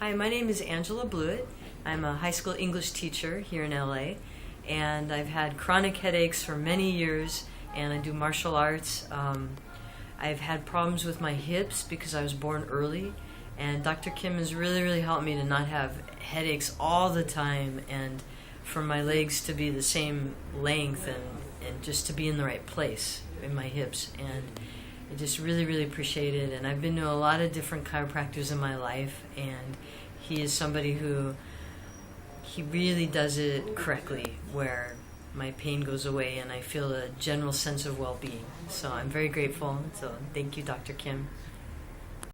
Hi, my name is Angela Bleuit. I'm a high school English teacher here in LA, and I've had chronic headaches for many years, and I do martial arts. I've had problems with my hips because I was born early, and Dr. Kim has really helped me to not have headaches all the time, and for my legs to be the same length, and just to be in the right place in my hips. And I just really appreciate it. And I've been to a lot of different chiropractors in my life, and he is somebody who he really does it correctly, where my pain goes away and I feel a general sense of well-being. So I'm very grateful. So thank you, Dr. Kim.